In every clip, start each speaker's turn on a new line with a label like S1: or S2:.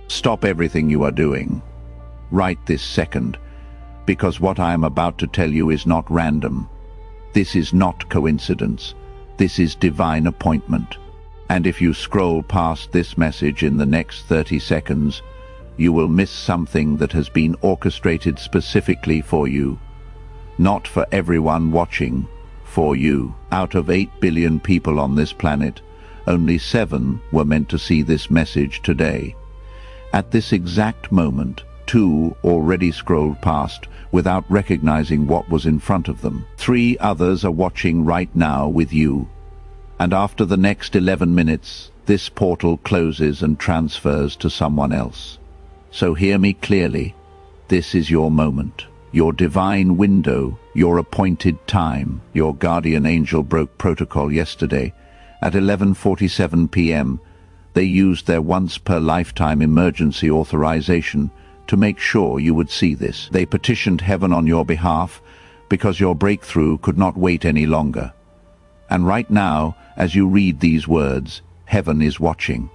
S1: Stop everything you are doing right this second, because what I am about to tell you is not random. This is not coincidence. This is divine appointment. And if you scroll past this message in the next 30 seconds, you will miss something that has been orchestrated specifically for you. Not for everyone watching, for you. Out of 8 billion people on this planet, only 7 were meant to see this message today. At this exact moment, 2 already scrolled past without recognizing what was in front of them. 3 others are watching right now with you. And after the next 11 minutes, this portal closes and transfers to someone else. So hear me clearly. This is your moment, your divine window, your appointed time. Your guardian angel broke protocol yesterday. At 11:47 p.m., they used their once-per-lifetime emergency authorization to make sure you would see this. They petitioned heaven on your behalf because your breakthrough could not wait any longer. And right now, as you read these words, heaven is watching.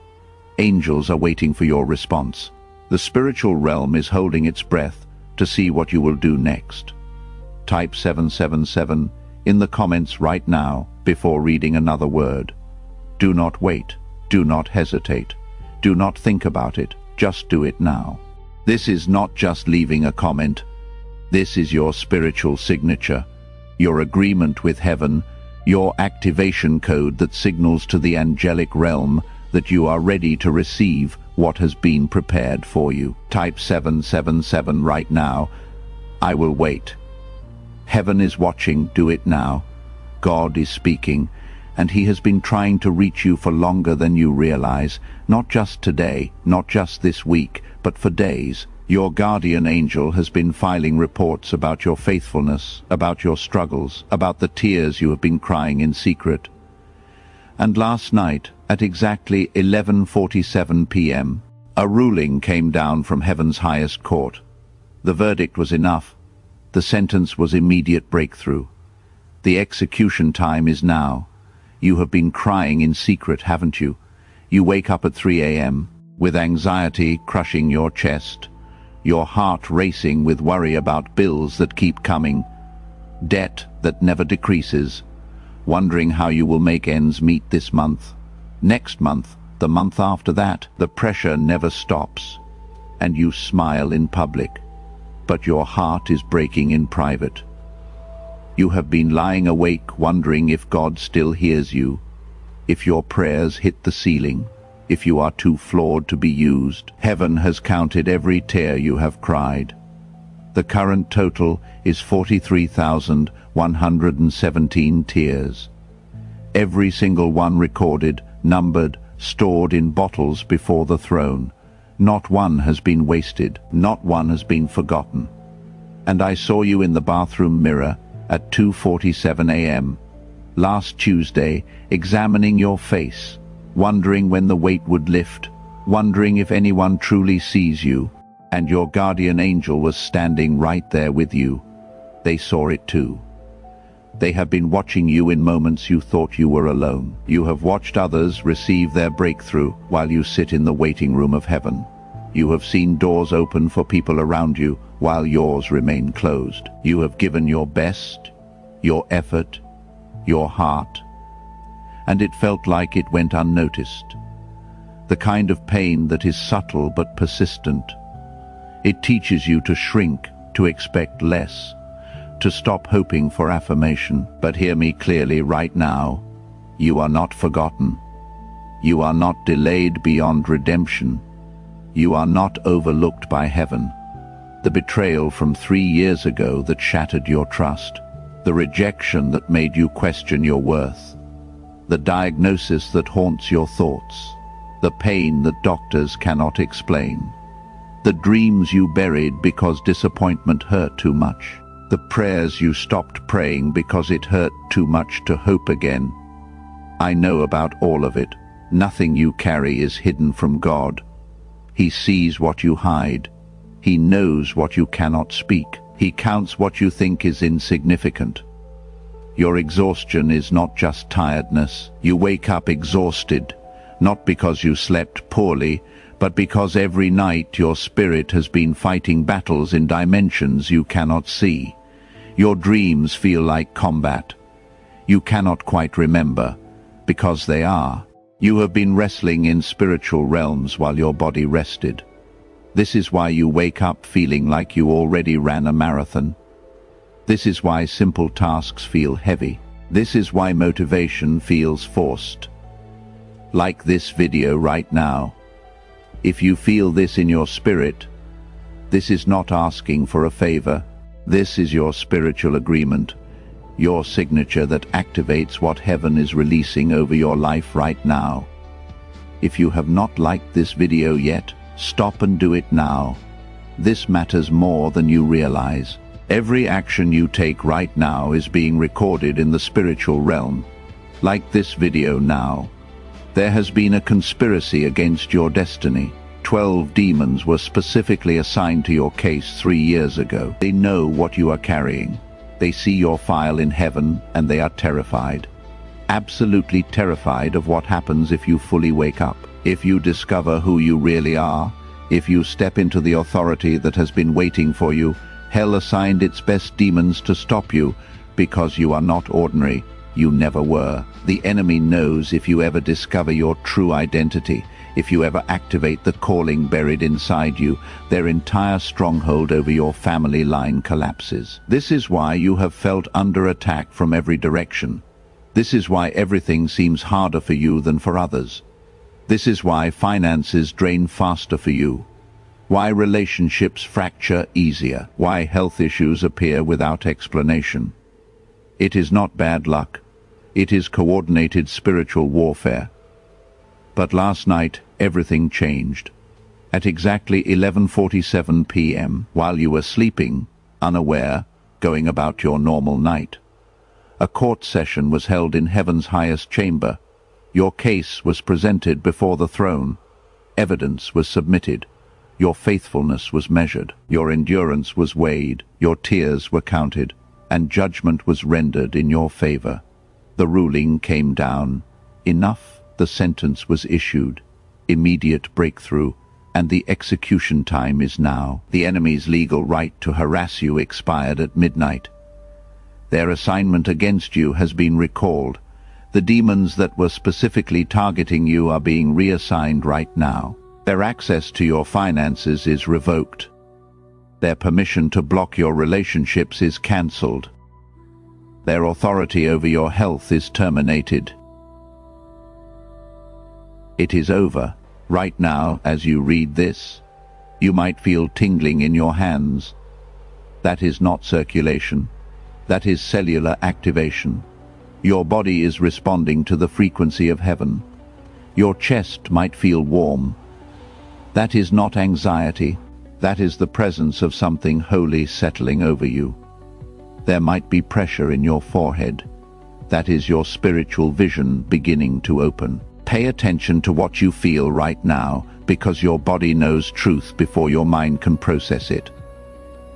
S1: Angels are waiting for your response. The spiritual realm is holding its breath to see what you will do next. Type 777 in the comments right now before reading another word. Do not wait. Do not hesitate. Do not think about it. Just do it now. This is not just leaving a comment. This is your spiritual signature, your agreement with heaven, your activation code that signals to the angelic realm that you are ready to receive what has been prepared for you. Type 777 right now. I will wait. Heaven is watching. Do it now. God is speaking, and he has been trying to reach you for longer than you realize, not just today, not just this week, but for days. Your guardian angel has been filing reports about your faithfulness, about your struggles, about the tears you have been crying in secret. And last night, at exactly 11:47 p.m., a ruling came down from heaven's highest court. The verdict was enough. The sentence was immediate breakthrough. The execution time is now. You have been crying in secret, haven't you? You wake up at 3 a.m. with anxiety crushing your chest, your heart racing with worry about bills that keep coming, debt that never decreases, wondering how you will make ends meet this month, next month, the month after that. The pressure never stops, and you smile in public, but your heart is breaking in private. You have been lying awake wondering if God still hears you, if your prayers hit the ceiling, if you are too flawed to be used. Heaven has counted every tear you have cried. The current total is 43,117 tears. Every single one recorded, numbered, stored in bottles before the throne. Not one has been wasted, not one has been forgotten. And I saw you in the bathroom mirror at 2:47 a.m. last Tuesday, examining your face, wondering when the weight would lift, wondering if anyone truly sees you, and your guardian angel was standing right there with you. They saw it too. They have been watching you in moments you thought you were alone. You have watched others receive their breakthrough while you sit in the waiting room of heaven. You have seen doors open for people around you while yours remain closed. You have given your best, your effort, your heart, and it felt like it went unnoticed. The kind of pain that is subtle but persistent. It teaches you to shrink, to expect less, to stop hoping for affirmation. But hear me clearly right now. You are not forgotten. You are not delayed beyond redemption. You are not overlooked by heaven. The betrayal from 3 years ago that shattered your trust, the rejection that made you question your worth, the diagnosis that haunts your thoughts, the pain that doctors cannot explain, the dreams you buried because disappointment hurt too much, the prayers you stopped praying because it hurt too much to hope again. I know about all of it. Nothing you carry is hidden from God. He sees what you hide. He knows what you cannot speak. He counts what you think is insignificant. Your exhaustion is not just tiredness. You wake up exhausted, not because you slept poorly, but because every night your spirit has been fighting battles in dimensions you cannot see. Your dreams feel like combat. You cannot quite remember, because they are. You have been wrestling in spiritual realms while your body rested. This is why you wake up feeling like you already ran a marathon. This is why simple tasks feel heavy. This is why motivation feels forced. Like this video right now. If you feel this in your spirit, this is not asking for a favor. This is your spiritual agreement, your signature that activates what heaven is releasing over your life right now. If you have not liked this video yet, stop and do it now. This matters more than you realize. Every action you take right now is being recorded in the spiritual realm. Like this video now. There has been a conspiracy against your destiny. 12 demons were specifically assigned to your case 3 years ago. They know what you are carrying. They see your file in heaven and they are terrified. Absolutely terrified of what happens if you fully wake up. If you discover who you really are, if you step into the authority that has been waiting for you, hell assigned its best demons to stop you, because you are not ordinary. You never were. The enemy knows if you ever discover your true identity, if you ever activate the calling buried inside you, their entire stronghold over your family line collapses. This is why you have felt under attack from every direction. This is why everything seems harder for you than for others. This is why finances drain faster for you. Why relationships fracture easier. Why health issues appear without explanation. It is not bad luck. It is coordinated spiritual warfare. But last night, everything changed. At exactly 11:47 p.m., while you were sleeping, unaware, going about your normal night, a court session was held in heaven's highest chamber. Your case was presented before the throne. Evidence was submitted. Your faithfulness was measured. Your endurance was weighed. Your tears were counted. And judgment was rendered in your favor. The ruling came down. Enough. The sentence was issued. Immediate breakthrough, and the execution time is now. The enemy's legal right to harass you expired at midnight. Their assignment against you has been recalled. The demons that were specifically targeting you are being reassigned right now. Their access to your finances is revoked. Their permission to block your relationships is cancelled. Their authority over your health is terminated. It is over. Right now, as you read this, you might feel tingling in your hands. That is not circulation. That is cellular activation. Your body is responding to the frequency of heaven. Your chest might feel warm. That is not anxiety. That is the presence of something holy settling over you. There might be pressure in your forehead. That is your spiritual vision beginning to open. Pay attention to what you feel right now, because your body knows truth before your mind can process it.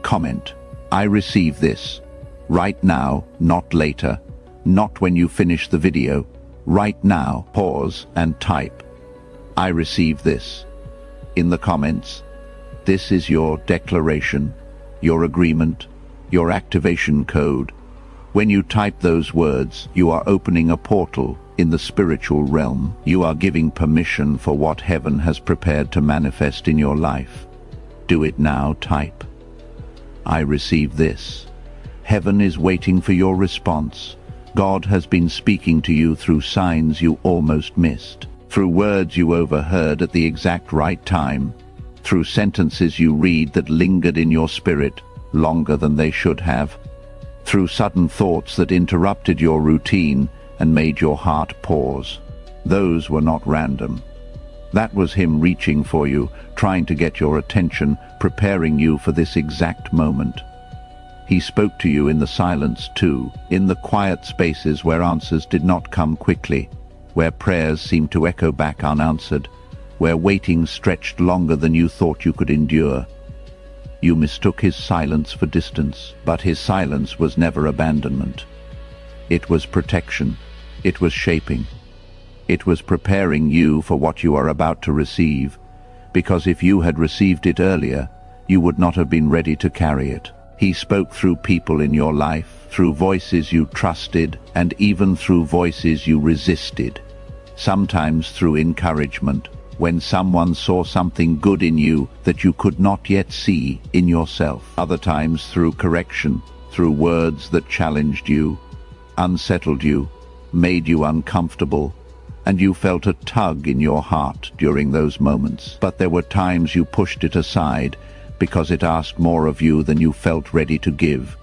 S1: Comment, I receive this. Right now, not later. Not when you finish the video. Right now, pause and type. I receive this. In the comments, this is your declaration, your agreement, your activation code. When you type those words, you are opening a portal in the spiritual realm. You are giving permission for what heaven has prepared to manifest in your life. Do it now, type. I receive this. Heaven is waiting for your response. God has been speaking to you through signs you almost missed, through words you overheard at the exact right time, through sentences you read that lingered in your spirit longer than they should have, through sudden thoughts that interrupted your routine and made your heart pause. Those were not random. That was him reaching for you, trying to get your attention, preparing you for this exact moment. He spoke to you in the silence too, in the quiet spaces where answers did not come quickly, where prayers seemed to echo back unanswered, where waiting stretched longer than you thought you could endure. You mistook his silence for distance, but his silence was never abandonment. It was protection. It was shaping. It was preparing you for what you are about to receive. because if you had received it earlier, you would not have been ready to carry it. He spoke through people in your life, through voices you trusted, and even through voices you resisted. Sometimes through encouragement, when someone saw something good in you that you could not yet see in yourself. Other times through correction, through words that challenged you, unsettled you, made you uncomfortable, and you felt a tug in your heart during those moments. But there were times you pushed it aside because it asked more of you than you felt ready to give.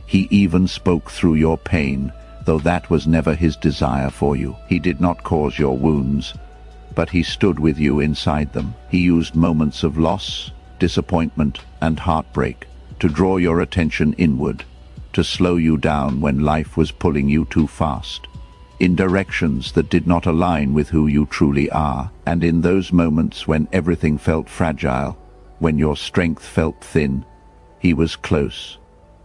S1: He even spoke through your pain, though that was never his desire for you. He did not cause your wounds, but he stood with you inside them. He used moments of loss, disappointment, and heartbreak to draw your attention inward, to slow you down when life was pulling you too fast, in directions that did not align with who you truly are. And in those moments when everything felt fragile, when your strength felt thin, he was close,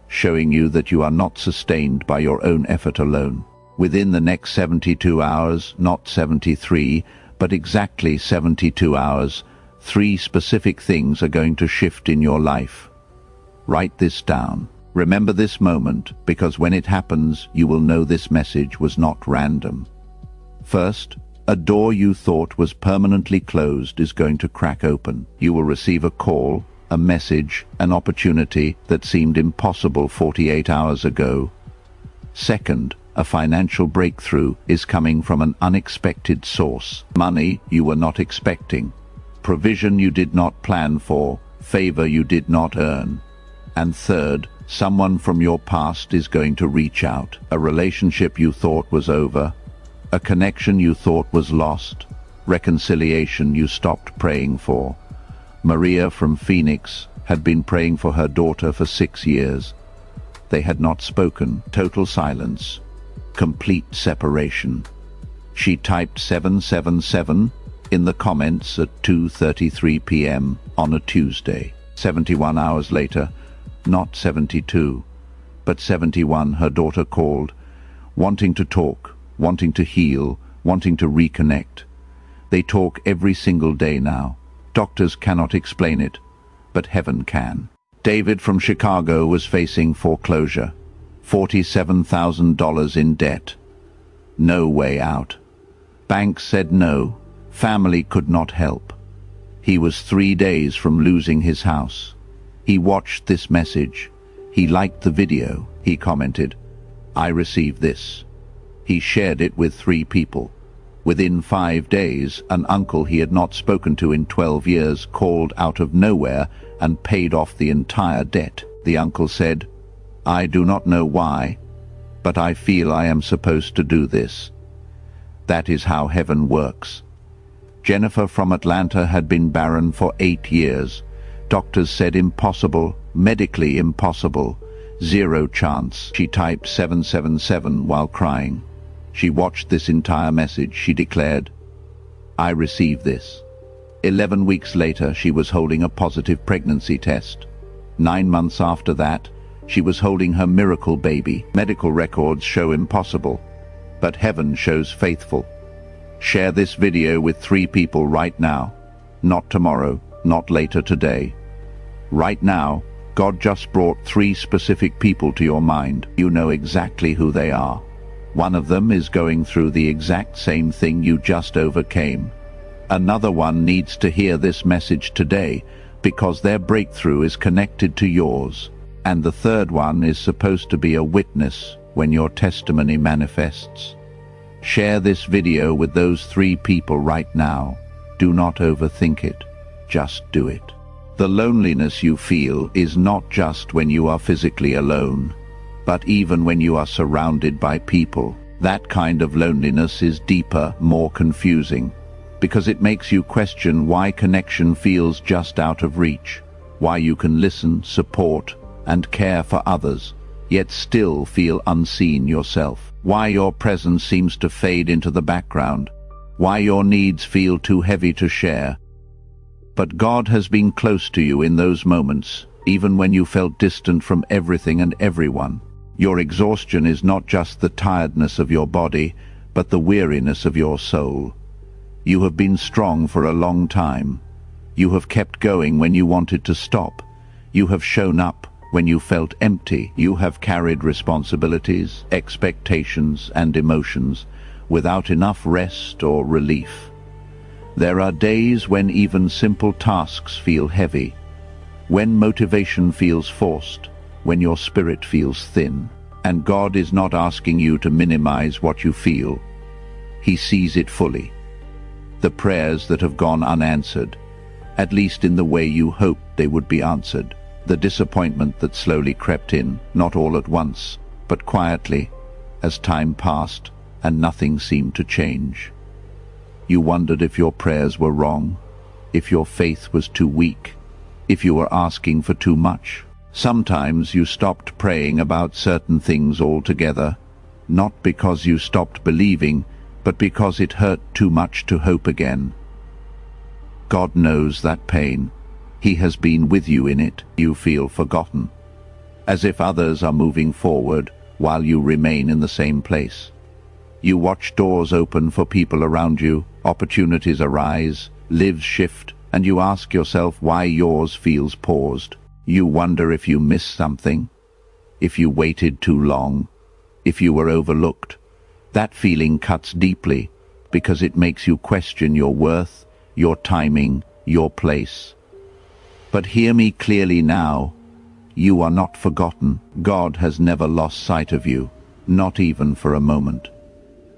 S1: showing you that you are not sustained by your own effort alone. Within the next 72 hours, not 73, but exactly 72 hours, 3 specific things are going to shift in your life. Write this down. Remember this moment, because when it happens, you will know this message was not random. First, a door you thought was permanently closed is going to crack open. You will receive a call, a message, an opportunity that seemed impossible 48 hours ago. Second, a financial breakthrough is coming from an unexpected source. Money you were not expecting, provision you did not plan for, favor you did not earn. And third, someone from your past is going to reach out. A relationship you thought was over, a connection you thought was lost, reconciliation you stopped praying for. Maria from Phoenix had been praying for her daughter for 6 years. They had not spoken. Total silence. Complete separation. She typed 777 in the comments at 2:33 p.m. on a Tuesday. 71 hours later, not 72, but 71, her daughter called, wanting to talk, wanting to heal, wanting to reconnect. They talk every single day now. Doctors cannot explain it, but heaven can. David from Chicago was facing foreclosure, $47,000 in debt. No way out. Banks said no. Family could not help. He was 3 days from losing his house. He watched this message. He liked the video. He commented, "I received this." He shared it with 3 people. Within 5 days, an uncle he had not spoken to in 12 years called out of nowhere and paid off the entire debt. The uncle said, "I do not know why, but I feel I am supposed to do this." That is how heaven works. Jennifer from Atlanta had been barren for 8 years. Doctors said impossible, medically impossible, 0 chance. She typed 777 while crying. She watched this entire message. She declared, "I received this." 11 weeks later, she was holding a positive pregnancy test. 9 months after that, she was holding her miracle baby. Medical records show impossible, but heaven shows faithful. Share this video with 3 people right now. Not tomorrow, not later today. Right now, God just brought 3 specific people to your mind. You know exactly who they are. One of them is going through the exact same thing you just overcame. Another one needs to hear this message today because their breakthrough is connected to yours. And the third one is supposed to be a witness when your testimony manifests. Share this video with those 3 people right now. Do not overthink it. Just do it. The loneliness you feel is not just when you are physically alone, but even when you are surrounded by people. That kind of loneliness is deeper, more confusing, because it makes you question why connection feels just out of reach, why you can listen, support, and care for others, yet still feel unseen yourself, why your presence seems to fade into the background, why your needs feel too heavy to share. But God has been close to you in those moments, even when you felt distant from everything and everyone. Your exhaustion is not just the tiredness of your body, but the weariness of your soul. You have been strong for a long time. You have kept going when you wanted to stop. You have shown up when you felt empty. You have carried responsibilities, expectations, and emotions without enough rest or relief. There are days when even simple tasks feel heavy, when motivation feels forced, when your spirit feels thin. And God is not asking you to minimize what you feel. He sees it fully. The prayers that have gone unanswered, at least in the way you hoped they would be answered. The disappointment that slowly crept in, not all at once, but quietly, as time passed and nothing seemed to change. You wondered if your prayers were wrong, if your faith was too weak, if you were asking for too much. Sometimes you stopped praying about certain things altogether, not because you stopped believing, but because it hurt too much to hope again. God knows that pain. He has been with you in it. You feel forgotten, as if others are moving forward while you remain in the same place. You watch doors open for people around you, opportunities arise, lives shift, and you ask yourself why yours feels paused. You wonder if you missed something, if you waited too long, if you were overlooked. That feeling cuts deeply because it makes you question your worth, your timing, your place. But hear me clearly now. You are not forgotten. God has never lost sight of you, not even for a moment.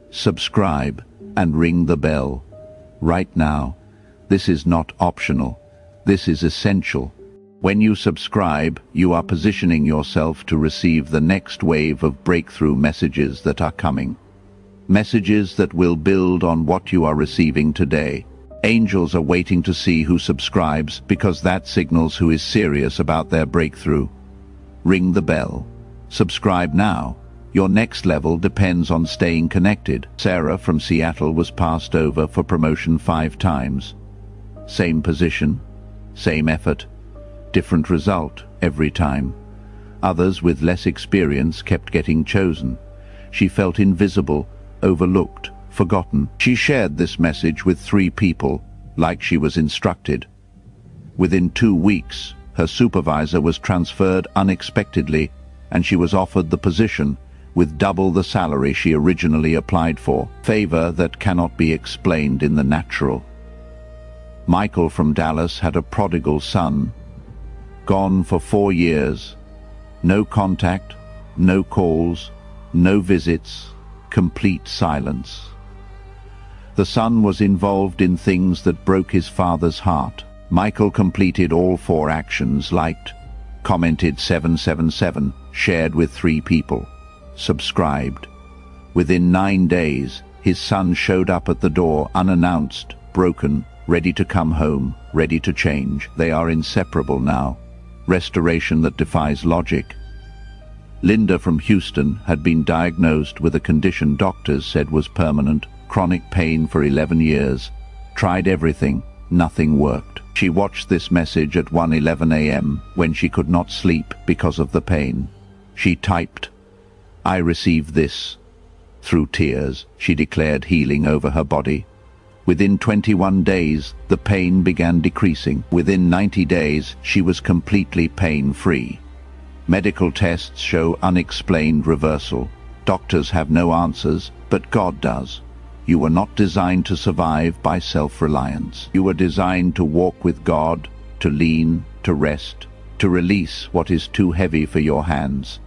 S1: Subscribe and ring the bell. Right now. This is not optional. This is essential. When you subscribe, you are positioning yourself to receive the next wave of breakthrough messages that are coming. Messages that will build on what you are receiving today. Angels are waiting to see who subscribes because that signals who is serious about their breakthrough. Ring the bell. Subscribe now. Your next level depends on staying connected. Sarah from Seattle was passed over for promotion 5 times. Same position, same effort, different result every time. Others with less experience kept getting chosen. She felt invisible, overlooked, forgotten. She shared this message with 3 people, like she was instructed. Within 2 weeks, her supervisor was transferred unexpectedly, and she was offered the position with double the salary she originally applied for. Favor that cannot be explained in the natural. Michael from Dallas had a prodigal son, gone for 4 years. No contact, no calls, no visits, complete silence. The son was involved in things that broke his father's heart. Michael completed all 4 actions: liked, commented 777, shared with 3 people, subscribed. Within 9 days, his son showed up at the door unannounced, broken, ready to come home, ready to change. They are inseparable now. Restoration that defies logic. Linda from Houston had been diagnosed with a condition doctors said was permanent, chronic pain for 11 years. Tried everything, nothing worked. She watched this message at 1:11 a.m. when she could not sleep because of the pain. She typed, "I received this." Through tears, she declared healing over her body. Within 21 days, the pain began decreasing. Within 90 days, she was completely pain-free. Medical tests show unexplained reversal. Doctors have no answers, but God does. You were not designed to survive by self-reliance. You were designed to walk with God, to lean, to rest, to release what is too heavy for your hands.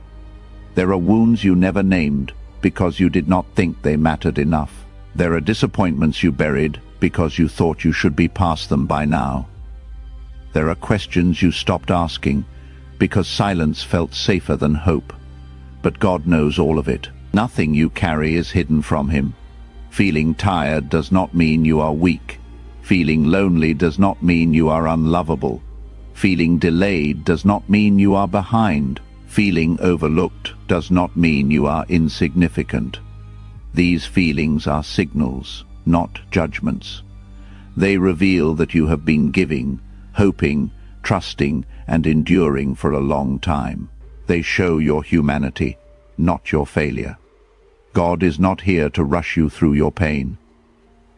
S1: There are wounds you never named because you did not think they mattered enough. There are disappointments you buried because you thought you should be past them by now. There are questions you stopped asking because silence felt safer than hope. But God knows all of it. Nothing you carry is hidden from Him. Feeling tired does not mean you are weak. Feeling lonely does not mean you are unlovable. Feeling delayed does not mean you are behind. Feeling overlooked does not mean you are insignificant. These feelings are signals, not judgments. They reveal that you have been giving, hoping, trusting, and enduring for a long time. They show your humanity, not your failure. God is not here to rush you through your pain.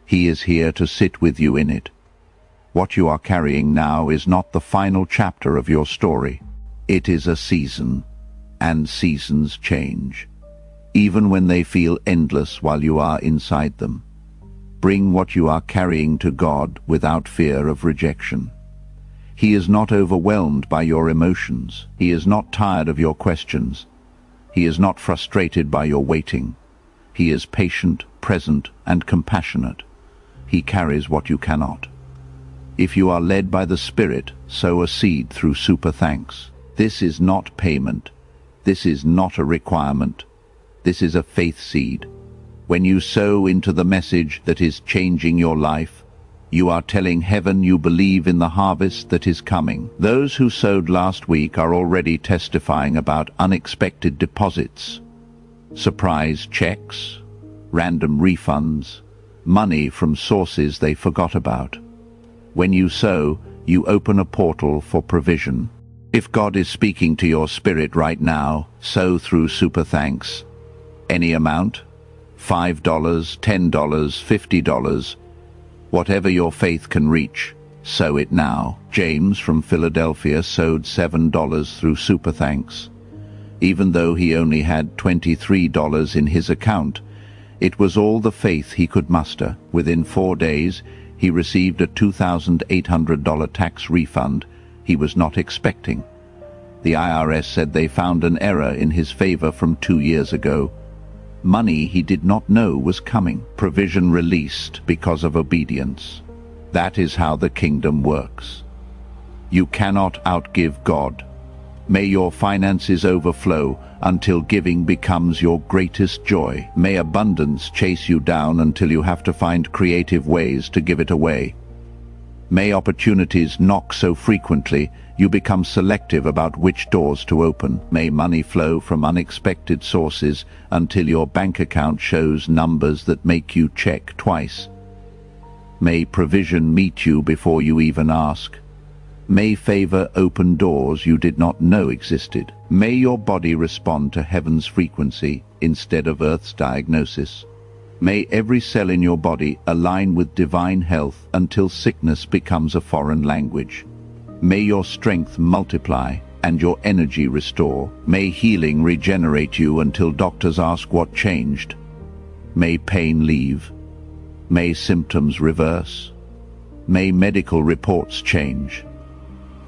S1: He is here to sit with you in it. What you are carrying now is not the final chapter of your story. It is a season, and seasons change, even when they feel endless while you are inside them. Bring what you are carrying to God without fear of rejection. He is not overwhelmed by your emotions. He is not tired of your questions. He is not frustrated by your waiting. He is patient, present, and compassionate. He carries what you cannot. If you are led by the Spirit, sow a seed through super thanks. This is not payment. This is not a requirement. This is a faith seed. When you sow into the message that is changing your life, you are telling heaven you believe in the harvest that is coming. Those who sowed last week are already testifying about unexpected deposits, surprise checks, random refunds, money from sources they forgot about. When you sow, you open a portal for provision. If God is speaking to your spirit right now, sow through super thanks. Any amount, $5, $10, $50, whatever your faith can reach, sow it now. James from Philadelphia sowed $7 through super thanks. Even though he only had $23 in his account, it was all the faith he could muster. Within 4 days, he received a $2,800 tax refund he was not expecting. The IRS said they found an error in his favor from 2 years ago. Money he did not know was coming. Provision released because of obedience. That is how the kingdom works. You cannot outgive God. May your finances overflow until giving becomes your greatest joy. May abundance chase you down until you have to find creative ways to give it away. May opportunities knock so frequently you become selective about which doors to open. May money flow from unexpected sources until your bank account shows numbers that make you check twice. May provision meet you before you even ask. May favor open doors you did not know existed. May your body respond to heaven's frequency instead of earth's diagnosis. May every cell in your body align with divine health until sickness becomes a foreign language. May your strength multiply and your energy restore. May healing regenerate you until doctors ask what changed. May pain leave. May symptoms reverse. May medical reports change.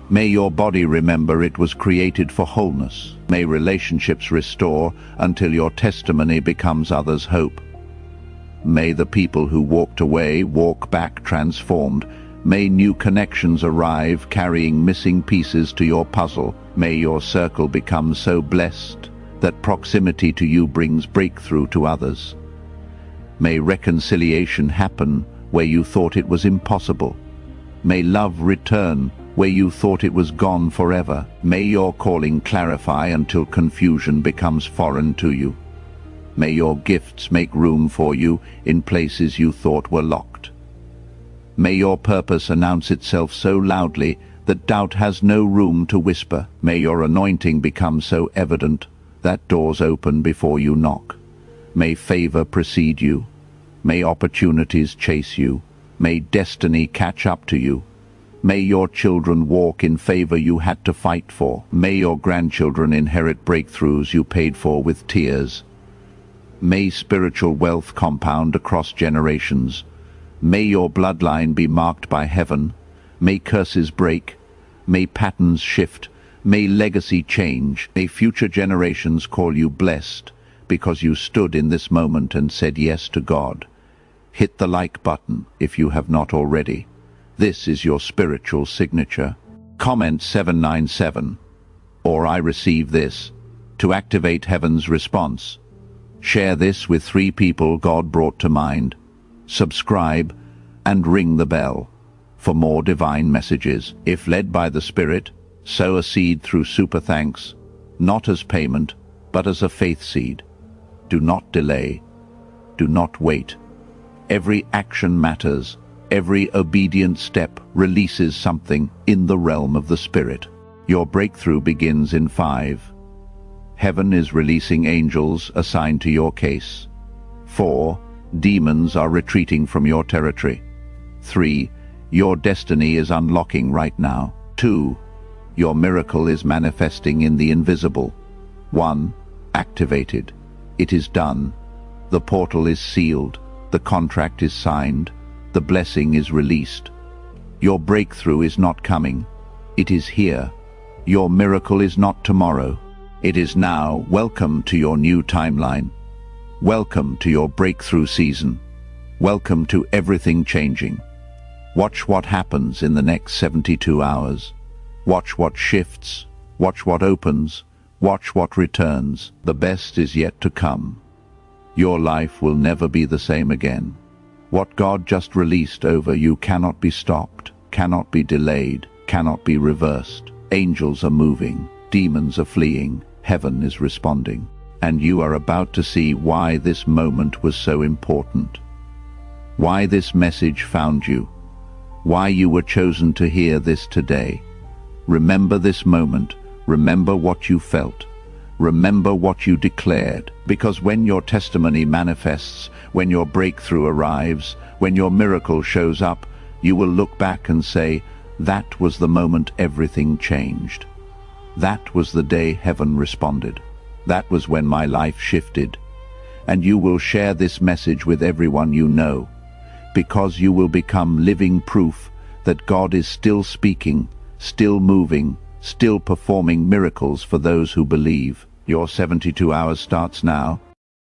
S1: May your body remember it was created for wholeness. May relationships restore until your testimony becomes others' hope. May the people who walked away walk back transformed. May new connections arrive carrying missing pieces to your puzzle. May your circle become so blessed that proximity to you brings breakthrough to others. May reconciliation happen where you thought it was impossible. May love return where you thought it was gone forever. May your calling clarify until confusion becomes foreign to you. May your gifts make room for you in places you thought were locked. May your purpose announce itself so loudly that doubt has no room to whisper. May your anointing become so evident that doors open before you knock. May favor precede you. May opportunities chase you. May destiny catch up to you. May your children walk in favor you had to fight for. May your grandchildren inherit breakthroughs you paid for with tears. May spiritual wealth compound across generations. May your bloodline be marked by heaven. May curses break. May patterns shift. May legacy change. May future generations call you blessed because you stood in this moment and said yes to God. Hit the like button if you have not already. This is your spiritual signature. Comment 797 or I receive this to activate heaven's response. Share this with 3 people God brought to mind. Subscribe and ring the bell for more divine messages. If led by the Spirit, sow a seed through super thanks, not as payment, but as a faith seed. Do not delay. Do not wait. Every action matters. Every obedient step releases something in the realm of the Spirit. Your breakthrough begins in 5. Heaven is releasing angels assigned to your case. 4. Demons are retreating from your territory. 3. Your destiny is unlocking right now. 2. Your miracle is manifesting in the invisible. 1. Activated. It is done. The portal is sealed. The contract is signed. The blessing is released. Your breakthrough is not coming. It is here. Your miracle is not tomorrow. It is now. Welcome to your new timeline. Welcome to your breakthrough season. Welcome to everything changing. Watch what happens in the next 72 hours. Watch what shifts. Watch what opens. Watch what returns. The best is yet to come. Your life will never be the same again. What God just released over you cannot be stopped, cannot be delayed, cannot be reversed. Angels are moving, demons are fleeing, heaven is responding. And you are about to see why this moment was so important. Why this message found you. Why you were chosen to hear this today. Remember this moment. Remember what you felt. Remember what you declared. Because when your testimony manifests, when your breakthrough arrives, when your miracle shows up, you will look back and say, that was the moment everything changed. That was the day heaven responded. That was when my life shifted. And you will share this message with everyone you know, because you will become living proof that God is still speaking, still moving, still performing miracles for those who believe. Your 72 hours starts now.